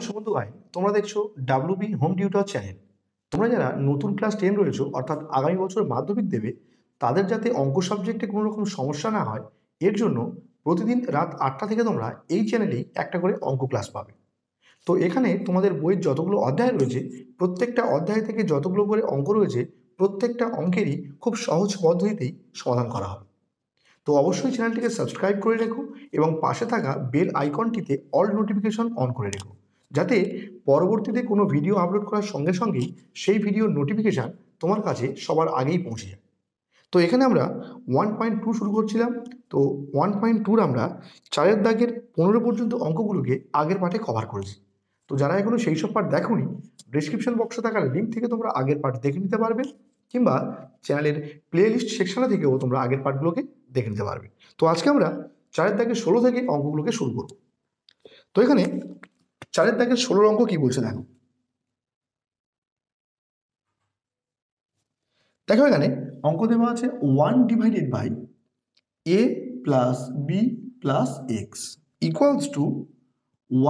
সুমন্ত ভাই, তোমরা দেখছো ডাব্লিউবি হোম টিউটর চ্যানেল। তোমরা যারা নতুন ক্লাস 10 রয়েছো, অর্থাৎ আগামী বছর মাধ্যমিক দেবে, তাদের যাতে অঙ্ক সাবজেক্টে কোনো রকম সমস্যা না হয়, এর জন্য প্রতিদিন রাত 8টা থেকে তোমরা এই চ্যানেলেই একটা করে অঙ্ক ক্লাস পাবে। তো এখানে তোমাদের বইয়ের যতগুলো অধ্যায় রয়েছে, প্রত্যেকটা অধ্যায় থেকে যতগুলো করে অঙ্ক রয়েছে, প্রত্যেকটা অঙ্কেরই খুব সহজ পদ্ধতিতেই সমাধান করা হবে। তো অবশ্যই চ্যানেলটিকে সাবস্ক্রাইব করে রেখো এবং পাশে থাকা বেল আইকনটিতে অল নোটিফিকেশন অন করে রেখো, যাতে পরবর্তীতে কোনো ভিডিও আপলোড করার সঙ্গে সঙ্গেই সেই ভিডিওর নোটিফিকেশান তোমার কাছে সবার আগেই পৌঁছে যায়। তো এখানে আমরা 1.2 শুরু করছিলাম। তো 1.2 আমরা 4-এর দাগের 15 পর্যন্ত অঙ্কগুলোকে আগের পাঠে কভার করেছি। তো যারা এখনো সেই সব পার্ট দেখোনি, ডেসক্রিপশন বক্সে থাকা লিঙ্ক থেকে তোমরা আগের পার্ট দেখে নিতে পারবে, কিংবা চ্যানেলের প্লে লিস্ট সেকশনে থেকেও তোমরা আগের পার্টগুলোকে দেখে নিতে পারবে। তো আজকে আমরা 4-এর দাগের 16 থেকে অঙ্কগুলোকে শুরু করব। তো এখানে 4-এর দাগের 16 অঙ্ক কি বলছে দেখো। দেখো এখানে অঙ্ক দেওয়া আছে 1 divided by a plus b plus x equals to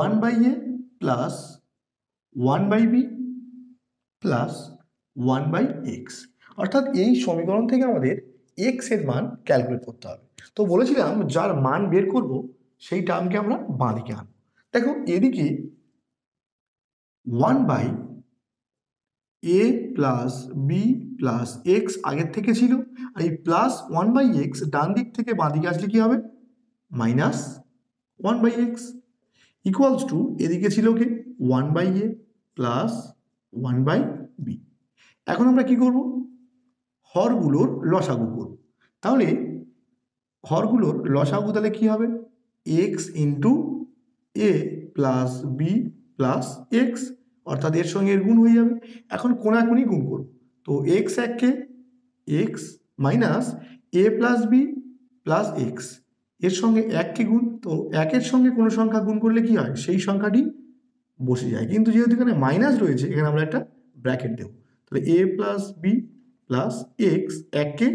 1 by a plus 1 by b plus 1 by x. অর্থাৎ এই সমীকরণ থেকে আমাদের এক্স এর মান ক্যালকুলেট করতে হবে। তো বলেছিলাম যার মান বের করব সেই টার্মকে আমরা বাঁ দিকে আনবো। দেখো এদিকে 1 by a plus b plus x আগের থেকে ছিল, আর এই প্লাস 1 বাই এক্স ডান দিক থেকে বাঁ দিকে আসলে কি হবে? Minus 1 by x equals to এদিকে ছিল কি 1 by a plus 1 by b. এখন আমরা কি করব? হরগুলোর লসাগু করব। তাহলে হরগুলোর লসাগু তাহলে কি হবে? এক্স ইন্টু এ প্লাস বি প্লাস এক্স, অর্থাৎ এর সঙ্গে এর গুণ হয়ে যাবে। এখন কোনাকুনি গুণ করব। তো এক্স এককে x minus a plus b plus x, এর সঙ্গে এককে গুণ। তো একের সঙ্গে কোনো সংখ্যা গুণ করলে কি হয়? সেই সংখ্যাটি বসে যায়, কিন্তু যেহেতু এখানে মাইনাস রয়েছে, এখানে আমরা একটা ব্র্যাকেট দেব। তাহলে a plus b plus x এককে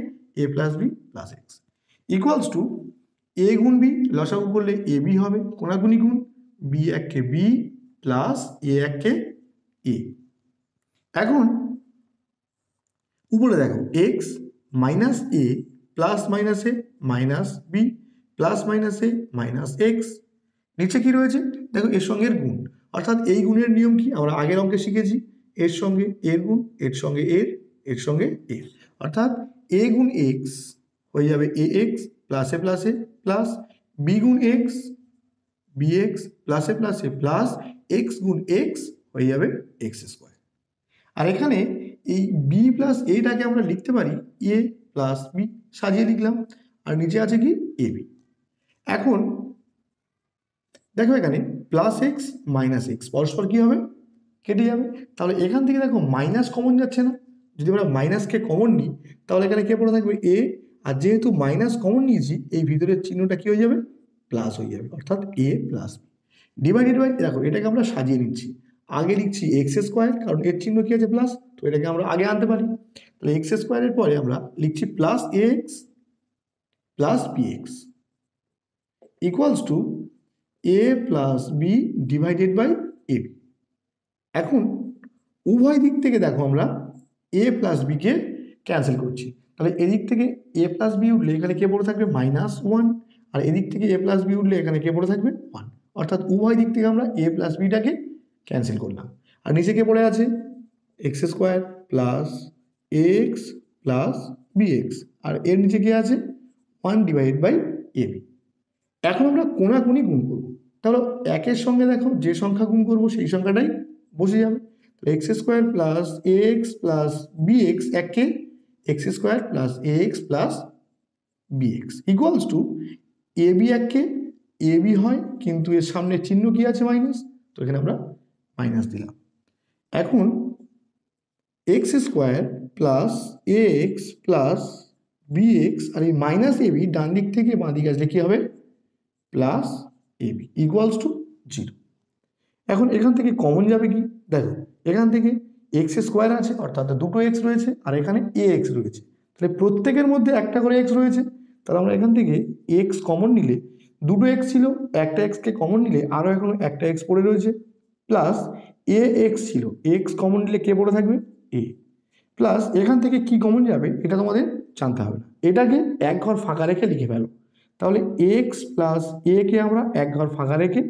a plus b plus x equals to a গুণ বি লসাগু করলে এ বি হবে, কোনাগুনি গুণ বি এককে বি প্লাস এ এককে এ। এখন উপরে দেখো x minus a plus minus a minus B plus minus a minus x, নিচে কি রয়েছে দেখো এর সঙ্গে এর গুণ। অর্থাৎ এই গুণের নিয়ম কি আমরা আগের অঙ্কে শিখেছি, এর সঙ্গে এর গুণ, এর সঙ্গে এর, এর সঙ্গে এর। অর্থাৎ এ গুণ এক্স হয়ে যাবে এ এক্স প্লাসে প্লাসে প্লাস বি গুণ এক্স বি এক্স প্লাসে প্লাসে প্লাস এক্স গুণ এক্স হয়ে যাবে এক্স স্কোয়ার। আর এখানে এই বি প্লাস এটাকে আমরা লিখতে পারি এ প্লাস বি, সাজিয়ে লিখলাম। আর নিচে আছে কি এ বি। এখন দেখো এখানে প্লাস এক্স মাইনাস এক্স পরস্পর কী হবে? কেটে যাবে। তাহলে এখান থেকে দেখো মাইনাস কমন যাচ্ছে না, যদি আমরা মাইনাসকে কমন নিই তাহলে এখানে কে পড়ে থাকবে? এ। আর যেহেতু মাইনাস কমন নিয়েছি, এই ভিতরের চিহ্নটা কী হয়ে যাবে? প্লাস হয়ে যাবে, অর্থাৎ এ প্লাস ডিভাইডেড বাই, দেখো এটাকে আমরা সাজিয়ে নিচ্ছি। আগে লিখছি এক্স স্কোয়ার, কারণ এর চিহ্ন কি আছে? প্লাস, তো এটাকে আমরা আগে আনতে পারি। তাহলে এক্স স্কোয়ারের পরে আমরা লিখছি plus x plus b x equals to a plus b divided by a b. এখন উভয় দিক থেকে দেখো আমরা এ প্লাস বিকে ক্যান্সেল করছি। তাহলে এদিক থেকে এ প্লাস বি উঠলে এখানে কে পড়ে থাকবে? Minus one. আর এদিক থেকে এ প্লাস বি উঠলে এখানে কে পড়ে থাকবে? ওয়ান। অর্থাৎ উভয় দিক থেকে আমরা এ প্লাস বিটাকে ক্যান্সেল করলাম। আর নিচে কে পড়ে আছে? X square plus x plus b x, আর এর নিচে কে আছে? One divided by a b. এখন আমরা কোনাকুনি গুণ করবো। তাহলে একের সঙ্গে দেখো যে সংখ্যা গুণ করবো সেই সংখ্যাটাই বসে যাবে। X square plus x plus b x এককে x square plus x plus b x equals to a b এককে এ বি হয়, কিন্তু এর সামনে চিহ্ন কি আছে? মাইনাস, তো এখানে আমরা মাইনাস দিলাম। এখন x square plus x plus b x, আর এই মাইনাস এ বি ডান দিক থেকে বাঁ দিকে আসলে কী হবে? Plus a b equals to zero. এখন এখান থেকে কমন যাবে কি? দেখো এখান থেকে এক্স স্কোয়ার আছে, অর্থাৎ দুটো এক্স রয়েছে, আর এখানে এ এক্স রয়েছে। তাহলে প্রত্যেকের মধ্যে একটা করে এক্স রয়েছে। তাহলে আমরা এখান থেকে এক্স কমন নিলে, দুটো এক্স ছিল, একটা এক্সকে কমন নিলে আরও এখন একটা এক্স পড়ে রয়েছে। প্লাস এ এক্স ছিল, এক্স কমন নিলে কে পড়ে থাকবে এ, প্লাস এখান থেকে কি কমন যাবে এটা তোমাদের জানতে হবে না, এটাকে এক ঘর ফাঁকা রেখে লিখে ফেলো। তাহলে এক্স প্লাস এ কে আমরা এক ঘর ফাঁকা রেখে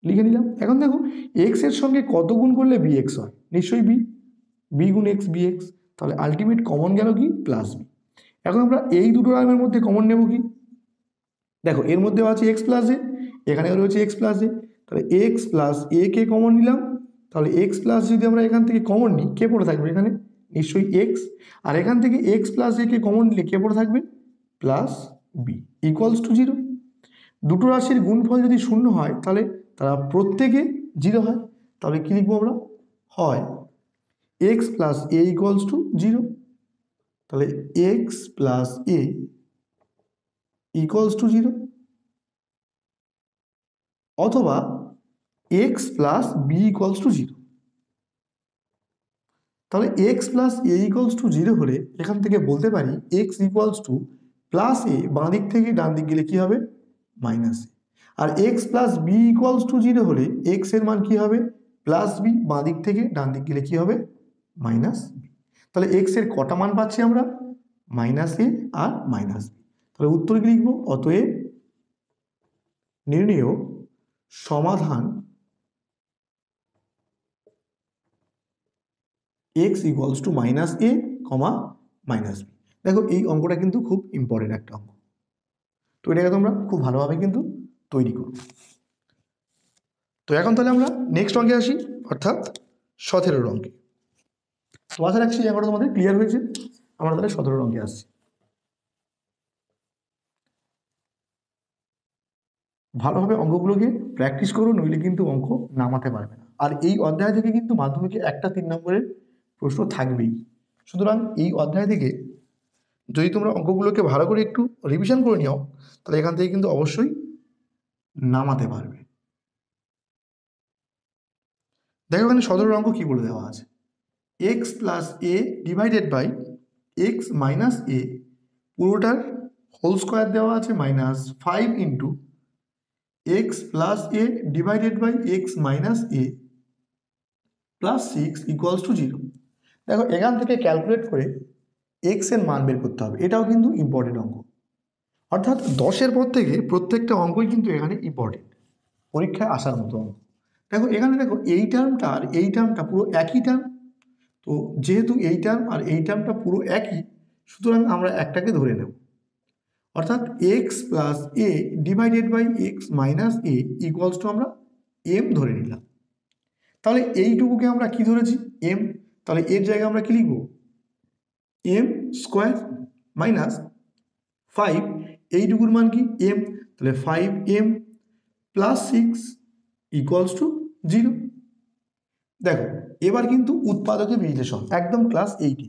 লিখে নিলাম। এখন দেখো এক্স এর সঙ্গে কত গুণ করলে বি এক্স হয়, নিশ্চয়ই বি, বি গুণ এক্স বি এক্স, তাহলে আলটিমেট কমন গেল কি প্লাস বি। এখন আমরা এই দুটো টার্মের মধ্যে কমন নেব কি, দেখো এর মধ্যেও আছে এক্স প্লাস এ, এখানেও রয়েছে এক্স প্লাস এ, তাহলে এক্স প্লাস এ কে কমন নিলাম, তাহলে এক্স প্লাস যদি আমরা এখান থেকে কমন নিই কে পড়ে থাকবে এখানে নিশ্চয়ই এক্স, আর এখান থেকে এক্স প্লাস এ কে কমন নিলে কে পড়ে থাকবে plus b equals to zero. দুটো রাশির গুণফল যদি শূন্য হয় তাহলে তারা প্রত্যেকে জিরো হয়, তাহলে কি লিখবো আমরা, হয় x plus a equals to zero, তাহলে x plus a equals to zero, অথবা x plus b equals to zero. তাহলে x plus a equals to zero হলে এখান থেকে বলতে পারি x equals to plus a, বাঁ দিক থেকে ডান দিক গেলে কি হবে মাইনাস এ, আর x plus b equals to zero হলে এক্স এর মান কি হবে প্লাস বি, বাঁ দিক থেকে ডান দিক গেলে কি হবে মাইনাস বি। তাহলে এক্স এর কটা মান পাচ্ছি আমরা, মাইনাস এ আর মাইনাস বি। তাহলে উত্তর কি লিখবো, অতএব নির্ণেয় সমাধান x equals to minus a comma minus b. দেখো এই অঙ্কটা কিন্তু খুব ইম্পর্টেন্ট একটা অঙ্ক, তো এটাকে তোমরা খুব ভালোভাবে কিন্তু তৈরি করো। তো এখন তাহলে আমরা নেক্সট অঙ্কে আসি, অর্থাৎ 17 অঙ্কে। তো আশা রাখছি এই অঙ্কটা তোমাদের ক্লিয়ার হয়েছে। আমরা তাহলে 17 অঙ্কে আসছি। ভালোভাবে অঙ্কগুলোকে প্র্যাকটিস করো, নইলে কিন্তু অঙ্ক নামাতে পারবে না। আর এই অধ্যায় থেকে কিন্তু মাধ্যমিকে একটা 3 নম্বরের প্রশ্ন থাকবেই। সুতরাং এই অধ্যায় থেকে যদি তোমরা অঙ্কগুলোকে ভালো করে একটু রিভিশন করে নিও তাহলে এখান থেকে কিন্তু অবশ্যই নামাতে পারবে। দেখো এখানে 17 অঙ্ক কি বলে দেওয়া আছে, x plus a divided by x minus a পুরোটার হোল স্কোয়ার দেওয়া আছে minus 5 into x plus a divided by x minus a plus 6 equals to zero. দেখো এখান থেকে ক্যালকুলেট করে এক্স এর মান বের করতে হবে, এটাও কিন্তু ইম্পর্টেন্ট অঙ্ক। অর্থাৎ 10-এর পর থেকে প্রত্যেকটা অঙ্কই কিন্তু এখানে ইম্পর্টেন্ট, পরীক্ষায় আসার মতো অঙ্ক। দেখো এখানে দেখো এই টার্মটা আর এই টার্মটা পুরো একই টার্ম, তো যেহেতু এই টার্ম আর এই টার্মটা পুরো একই, সুতরাং আমরা একটাকে ধরে নেব, অর্থাৎ x plus a divided by x minus a equals to আমরা এম ধরে নিলাম। তাহলে এইটুকুকে আমরা কি ধরেছি এম, তাহলে এর জায়গায় আমরা কি লিখব এম স্কোয়ার মাইনাস 5, এইটুকুর মান কি এম, তাহলে 5m plus 6 equals to zero. দেখো এবার কিন্তু উৎপাদকের বিশ্লেষণ একদম ক্লাস 8-এ,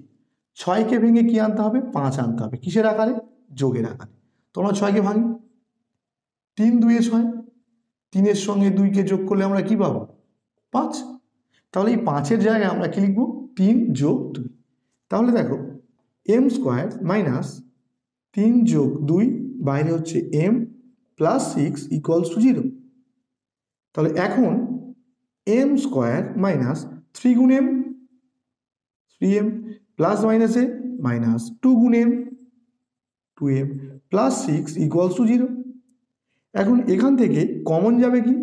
6কে ভেঙে কি আনতে হবে 5 আনতে হবে, কিসের আকারে যোগের আকারে। তোমরা 6কে ভাঙি, 3 2 6, 3-এর সঙ্গে 2কে যোগ করলে আমরা কি পাবো 5, তাহলে এই 5-এর জায়গায় আমরা কি লিখবো 3 যোগ 2। তাহলে দেখো এম স্কোয়ার মাইনাস 3 যোগ 2 বাইরে হচ্ছে m plus 6 equals to zero. তাহলে এখন এম স্কোয়ার মাইনাস 3 গুণ m 3m plus minus a minus 2 গুণ m 2m plus 6 equals to zero. এখন এখান থেকে কমন যাবে কি,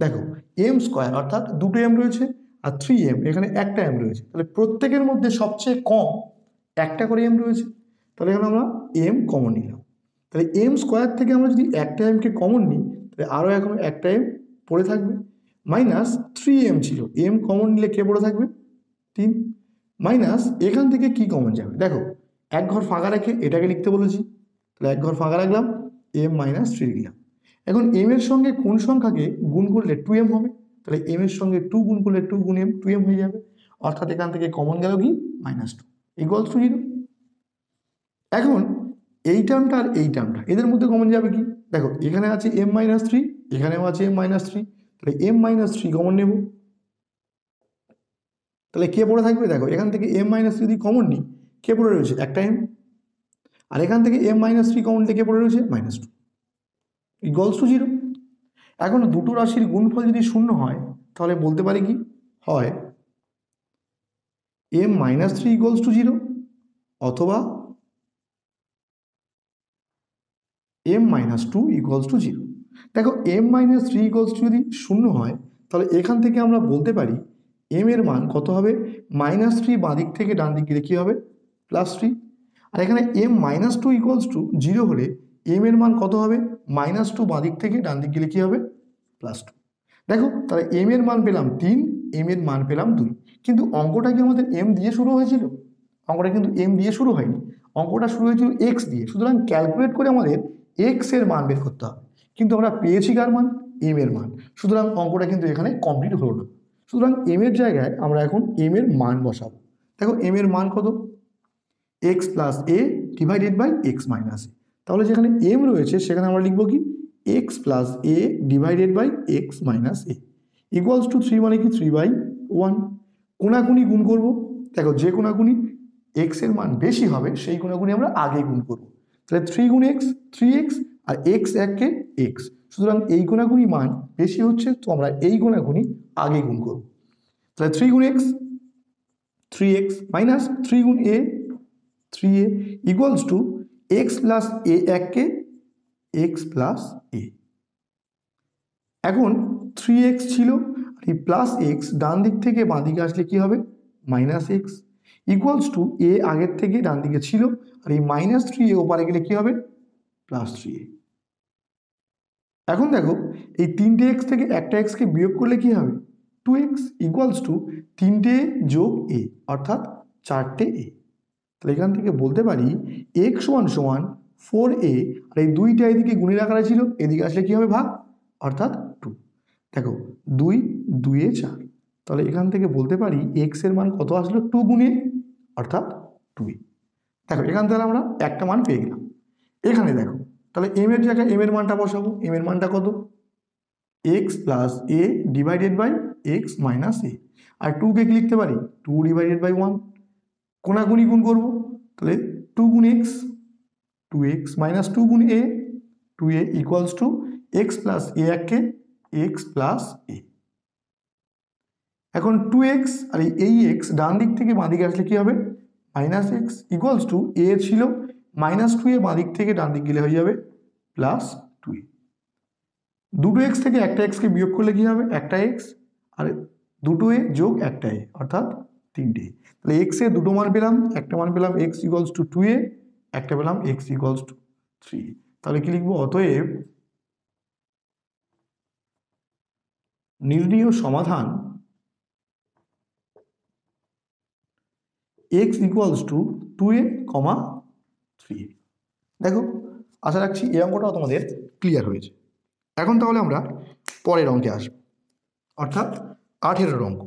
দেখো এম স্কোয়ার অর্থাৎ দুটো এম রয়েছে আর 3m এখানে একটা এম রয়েছে, তাহলে প্রত্যেকের মধ্যে সবচেয়ে কম একটা করে এম রয়েছে, তাহলে এখানে আমরা এম কমন নিলাম। তাহলে এম স্কোয়ার থেকে আমরা যদি একটা এমকে কমন নিই তাহলে আরও এখন একটা এম পড়ে থাকবে, মাইনাস 3m ছিল, এম কমন নিলে কে পড়ে থাকবে 3, মাইনাস এখান থেকে কি কমন যাবে, দেখো এক ঘর ফাঁকা রেখে এটাকে লিখতে বলেছি, তাহলে এক ঘর ফাঁকা রাখলাম এম মাইনাস 3 লিখলাম। এখন এম এর সঙ্গে কোন সংখ্যাকে গুণ করলে 2m হবে, তাহলে এম এর সঙ্গে 2 গুণ করলে 2 গুণ এম 2m হয়ে যাবে, অর্থাৎ এখান থেকে কমন গেল কি -2 ইকুয়ালস টু জিরো। এখন এই টার্মটা আর এই টার্মটা এদের মধ্যে কমন যাবে কি, দেখো এখানে আছে m-3, এখানেও আছে m-3, তাহলে m-3 কমন নেব, তাহলে কে পড়ে থাকবে, দেখো এখান থেকে m-3 যদি কমন নিই কে পড়ে রয়েছে একটা m, আর এখান থেকে m-3 কমন নিলে কে পড়ে রয়েছে -2 ইকুয়ালস টু জিরো। এখন দুটো রাশির গুণফল যদি শূন্য হয় তাহলে বলতে পারি কি হয় m minus three equals to zero, অথবা m minus two equals to zero. দেখো m minus three equals to যদি শূন্য হয় তাহলে এখান থেকে আমরা বলতে পারি m এর মান কত হবে, মাইনাস থ্রি বাঁ দিক থেকে ডান দিক গেলে কী হবে, প্লাস থ্রি। আর এখানে m minus two equals to zero হলে m এর মান কত হবে, মাইনাস টু বাঁ দিক থেকে ডান দিক গেলে কী হবে, প্লাস টু। দেখো তাহলে m এর মান পেলাম তিন, m এর মান পেলাম দুই। কিন্তু অঙ্কটা কি আমাদের m দিয়ে শুরু হয়েছিল? অঙ্কটা কিন্তু m দিয়ে শুরু হয়নি, অঙ্কটা শুরু হয়েছিল x দিয়ে। সুতরাং ক্যালকুলেট করে আমাদের x এর মান বের করতে হবে, কিন্তু আমরা পেয়েছি কার মান, m এর মান। সুতরাং অঙ্কটা কিন্তু এখানে কমপ্লিট হলো না। সুতরাং m এর জায়গায় আমরা এখন m এর মান বসাবো। দেখো m এর মান কত, x plus a divided by x minus a. তাহলে যেখানে m রয়েছে সেখানে আমরা লিখবো কি, x plus a divided by x minus a equals to three, মানে কি থ্রি বাই ওয়ান। কোনাকুনি গুণ করব। দেখো যে কোনাকুনি x এর মান বেশি হবে সেই কোনাকুনি আমরা আগে গুণ করব। তাহলে থ্রি গুণ এক্স, থ্রি এক্স, আর এক্স এককে এক্স। সুতরাং এই কোনাকুনি মান বেশি হচ্ছে, তো আমরা এই কোনাকুনি আগে গুণ করব। তাহলে থ্রি গুণ x, three x, minus three গুণ a, three a, equals to x plus a এককে এক্স প্লাস এ। এখন থ্রি এক্স ছিল, আর এই প্লাস এক্স ডান দিক থেকে বাঁ দিকে আসলে কি হবে, মাইনাস এক্স, ইকুয়ালস টু এ আগের থেকে ডান দিকে ছিল, আর এই মাইনাস থ্রি এ ওপারে গেলে কি হবে, প্লাস থ্রি এ। এখন দেখো এই তিনটে এক্স থেকে একটা এক্সকে বিয়োগ করলে কি হবে, টু এক্স, ইকুয়ালস টু তিনটে যোগ এ, অর্থাৎ চারটে এ। তাহলে এখান থেকে বলতে পারি এক্স সমান সমান ফোর এ, আর এই দুইটা এদিকে গুণের আকারে ছিল, এদিকে আসলে কি হবে, ভাগ, অর্থাৎ টু। দেখো দুই, দুইয়ে চার। তাহলে এখান থেকে বলতে পারি এক্স এর মান কত আসলো, টু গুণে, অর্থাৎ টুই। দেখো এখান থেকে আমরা একটা মান পেয়ে গেলাম। এখানে দেখো তাহলে এম এর জায়গায় এম এর মানটা বসাবো। এম এর মানটা কত, x plus a divided by x minus a. আর টুকে কি লিখতে পারি, টু ডিভাইডেড বাই ওয়ান। কোনাগুনি গুণ করবো, তাহলে টু গুণ x, two x, minus two গুণ a, two a, equals to x plus a এককে এক্স প্লাস এ। এখন টু এক্স আর এই এক্স ডান দিক থেকে বাঁ দিকে আসলে কি হবে, মাইনাস এক্স, ইকুয়ালস টু এ ছিল মাইনাস টু এ, বাঁ দিক থেকে ডান দিক গেলে হয়ে যাবে প্লাস টু এ। দুটো এক্স থেকে একটা এক্সকে বিয়োগ করলে কি হবে, একটা এক্স, আর দুটো এ যোগ একটা এ, অর্থাৎ তিনটে। তাহলে এক্স এর দুটো মান পেলাম, একটা মান পেলাম এক্স ইকুয়ালস টু টু এ, একটা পেলাম এক্স ইকুয়ালস টু থ্রি। তাহলে কি লিখবো, অতএব নির্ণীয় সমাধান x equals to two a comma three a. দেখো আশা রাখছি এই অঙ্কটাও তোমাদের ক্লিয়ার হয়েছে। এখন তাহলে আমরা পরের অঙ্কে আসব, অর্থাৎ 18 অঙ্ক।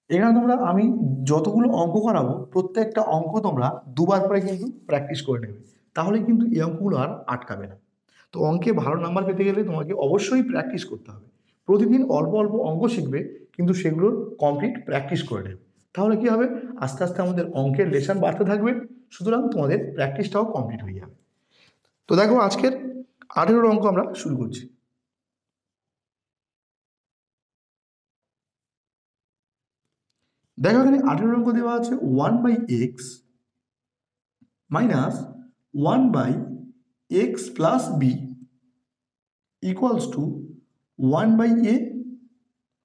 এখানে তোমরা আমি যতগুলো অঙ্ক করাবো প্রত্যেকটা অঙ্ক তোমরা দুবার করে কিন্তু প্র্যাকটিস করে নেবে, তাহলে কিন্তু এই অঙ্কগুলো আর আটকাবে না। তো অঙ্কে ভালো নাম্বার পেতে গেলে তোমাকে অবশ্যই প্র্যাকটিস করতে হবে। প্রতিদিন অল্প অল্প অঙ্ক শিখবে, কিন্তু সেগুলোর কমপ্লিট প্র্যাকটিস করে নেবে। তাহলে কি হবে, আস্তে আস্তে আমাদের অঙ্কের লেসন বাড়তে থাকবে, সুতরাং তোমাদের প্র্যাকটিসটাও কমপ্লিট হয়ে যাবে। তো দেখো আজকের 18 অঙ্ক আমরা শুরু করছি। দেখো এখানে 18 অঙ্ক দেওয়া আছে one by x minus one by x plus b equals to one by a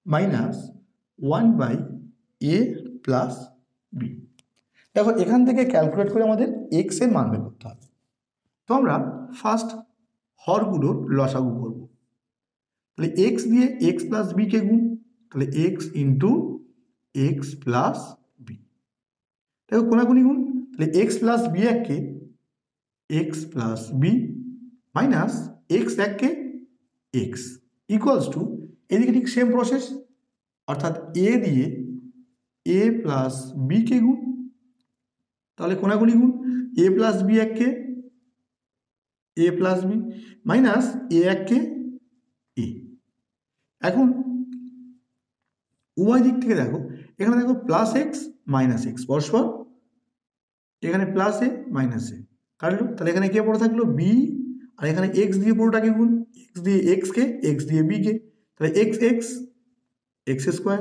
minus one by a plus b. দেখো এখান থেকে ক্যালকুলেট করে আমাদের এক্স এর মান বের করতে হবে। তো আমরা ফার্স্ট হরগুলোর লসাগু করব। তাহলে এক্স দিয়ে এক্স প্লাস বি কে গুণ, তাহলে x into x plus b. দেখো কোনাকুনি গুণ, তাহলে এক্স প্লাস বি এককে x plus b minus x এককে এক্স ইকুয়ালস টু, এদিকে ঠিক সেম প্রসেস, অর্থাৎ এ দিয়ে এ প্লাস বি কে গুণ, তাহলে কোনাকুনি গুণ, এ প্লাস বি এককে এ প্লাস বি মাইনাস এ এককে এ। এখন উভয় দিক থেকে দেখো, এখানে দেখো প্লাস এক্স মাইনাস এক্স পরস্পর, এখানে প্লাস এ মাইনাস এ, কাটলো, তাহলে এখানে কে পড়ে থাকলো বি, আর এখানে এক্স দিয়ে পুরোটাকে গুণ, এক্স দিয়ে এক্সকে, এক্স দিয়ে বিকে, তাহলে x x x square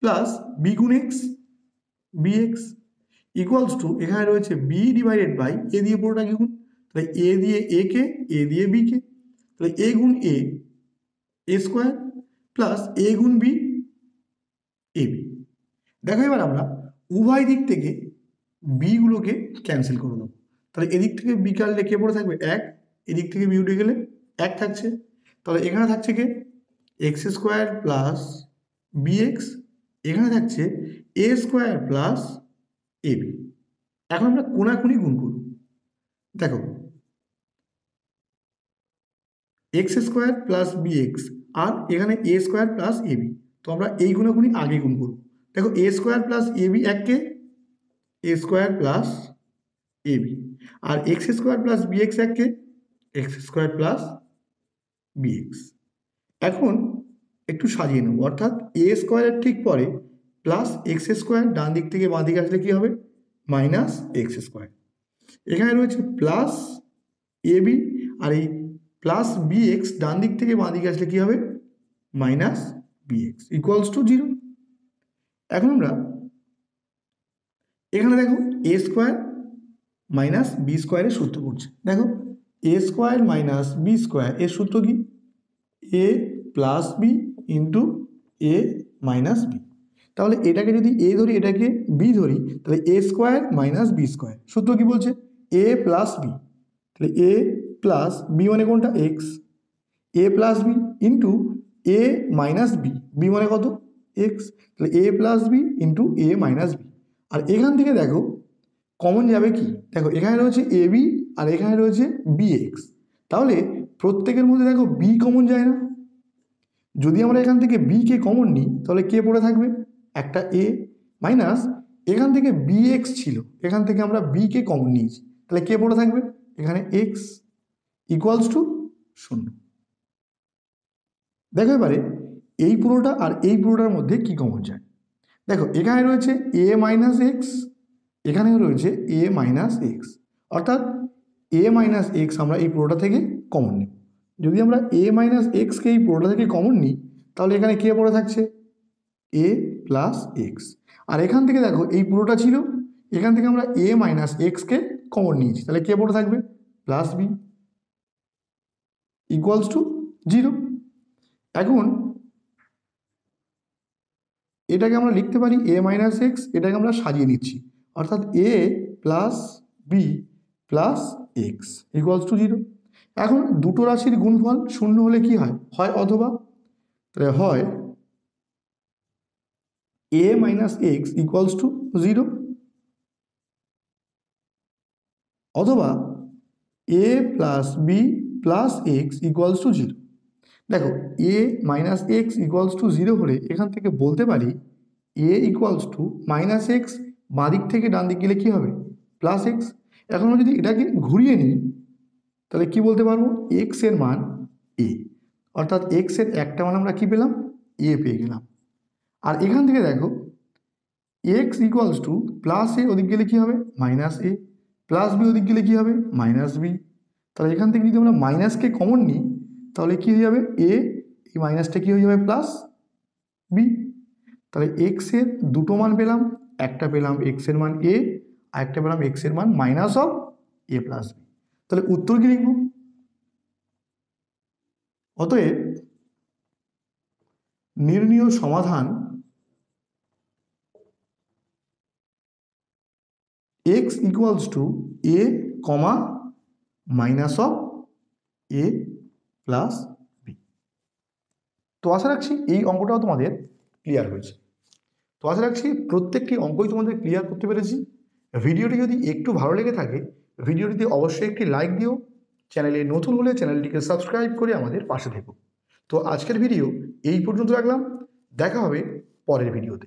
plus b গুণ x b x equals to এখানে রয়েছে বি ডিভাইডেড বাই এ দিয়ে পুরোটাকে গুণ, তাহলে এ দিয়ে এ কে, এ দিয়ে বি কে, তাহলে এ গুণ এ এ স্কোয়ার প্লাস এ গুণ বি এ বি। দেখো এবার আমরা উভয় দিক থেকে বিগুলোকে ক্যান্সেল করে দেবো, তাহলে এদিক থেকে বি কাটলে কে পড়ে থাকবে এক, এদিক থেকে বি উঠে গেলে এক থাকছে, তাহলে এখানে থাকছে কে x square plus b x, এখানে থাকছে a square plus a b. এখন আমরা কোনাকুনি গুণ করব, দেখো x square plus b x আর এখানে a square plus a b, তো আমরা এই গুণাগুণি আগে গুণ করব। দেখো a square plus a b এককে a square plus a b, আর x square plus b x এককে x square plus b x. এখন একটু সাজিয়ে নেব, অর্থাৎ এ স্কোয়ারের ঠিক পরে প্লাস এক্স স্কোয়ার, ডান দিক থেকে বাঁ দিকে আসলে কী হবে মাইনাস এক্স স্কোয়ার, এখানে রয়েছে প্লাস এ বি, আর এই প্লাস বি এক্স ডান দিক থেকে বাঁ দিকে আসলে কী হবে minus b x equals to 0। এখন আমরা এখানে দেখো এ স্কোয়ার মাইনাস বি স্কোয়ারের সূত্র পড়ছে, দেখো a square minus B square এর সূত্র কি এ প্লাস বি ইন্টু এ মাইনাস বি, তাহলে এটাকে যদি এ ধরি এটাকে বি ধরি, তাহলে এ স্কোয়ার মাইনাস বি স্কোয়ার সূত্র কি বলছে এ প্লাস বি, তাহলে এ প্লাস বি মানে কোনটা এক্স, এ প্লাস বি ইন্টু এ মাইনাস বি, বি মানে কত এক্স, তাহলে a plus B into A minus B. আর এখান থেকে দেখো কমন যাবে কি, দেখো এখানে রয়েছে এ বি আর এখানে রয়েছে বি এক্স, তাহলে প্রত্যেকের মধ্যে দেখো বি কমন যায় না, যদি আমরা এখান থেকে বি কে কমন নিই তাহলে কে পড়ে থাকবে একটা এ মাইনাস এখান থেকে বি এক্স ছিল, এখান থেকে আমরা বি কে কমন নিয়েছি, তাহলে কে পড়ে থাকবে এখানে এক্স ইকুয়ালস টু 0। দেখো এবারে এই পুরোটা আর এই পুরোটার মধ্যে কি কমন যায়, দেখো এখানে রয়েছে এ মাইনাস এক্স, এখানেও রয়েছে এ মাইনাস এক্স, অর্থাৎ এ মাইনাস এক্স আমরা এই পুরোটা থেকে কমন নিই, যদি আমরা এ মাইনাস এক্সকে এই পুরোটা থেকে কমন নিই তাহলে এখানে কে পড়ে থাকছে এ প্লাস এক্স, আর এখান থেকে দেখো এই পুরোটা ছিল, এখান থেকে আমরা এ মাইনাস এক্সকে কমন নিয়েছি, তাহলে কে পড়ে থাকবে প্লাস বি ইকুয়ালস টু 0। এখন এটাকে আমরা লিখতে পারি এ মাইনাস এক্স, এটাকে আমরা সাজিয়ে নিচ্ছি, অর্থাৎ a plus b plus x equals to 0। এখন দুটো রাশির গুণফল শূন্য হলে কি হয়, হয় অথবা, তাহলে হয় a minus x equals to 0 অথবা a plus b plus x equals to 0। দেখো a minus x equals to 0 হলে এখান থেকে বলতে পারি a equals to minus x, বাঁ দিক থেকে ডান দিক গেলে কী হবে প্লাস এক্স। এখন আমরা যদি এটাকে ঘুরিয়ে নিই তাহলে কি বলতে পারবো এক্স এর মান এ, অর্থাৎ এক্স এর একটা মান আমরা কি পেলাম এ পেয়ে গেলাম। আর এখান থেকে দেখো এক্স ইকুয়ালস টু প্লাস এ ওদিক গেলে কী হবে মাইনাস এ, প্লাস বি ওদিক গেলে কী হবে মাইনাস বি, তাহলে এখান থেকে যদি আমরা মাইনাসকে কমন নিই তাহলে কী হয়ে যাবে এ, এই মাইনাসটা কী হয়ে যাবে প্লাস বি, তাহলে এক্সের দুটো মান পেলাম, একটা পেলাম এক্সের মান এ আর একটা পেলাম এক্সের মান minus of a plus b. তাহলে উত্তর কি লিখব, অতএব নির্ণীয় সমাধান x equals to a comma minus of a plus b. তো আশা রাখছি এই অঙ্কটাও তোমাদের ক্লিয়ার হয়েছে, তো আশা রাখছি প্রত্যেকটি অঙ্কই তোমাদের ক্লিয়ার করতে পেরেছি। ভিডিওটি যদি একটু ভালো লেগে থাকে ভিডিওটিতে অবশ্যই একটি লাইক দিও, চ্যানেলে নতুন হলে চ্যানেলটিকে সাবস্ক্রাইব করে আমাদের পাশে থেকো। তো আজকের ভিডিও এই পর্যন্ত রাখলাম, দেখা হবে পরের ভিডিওতে।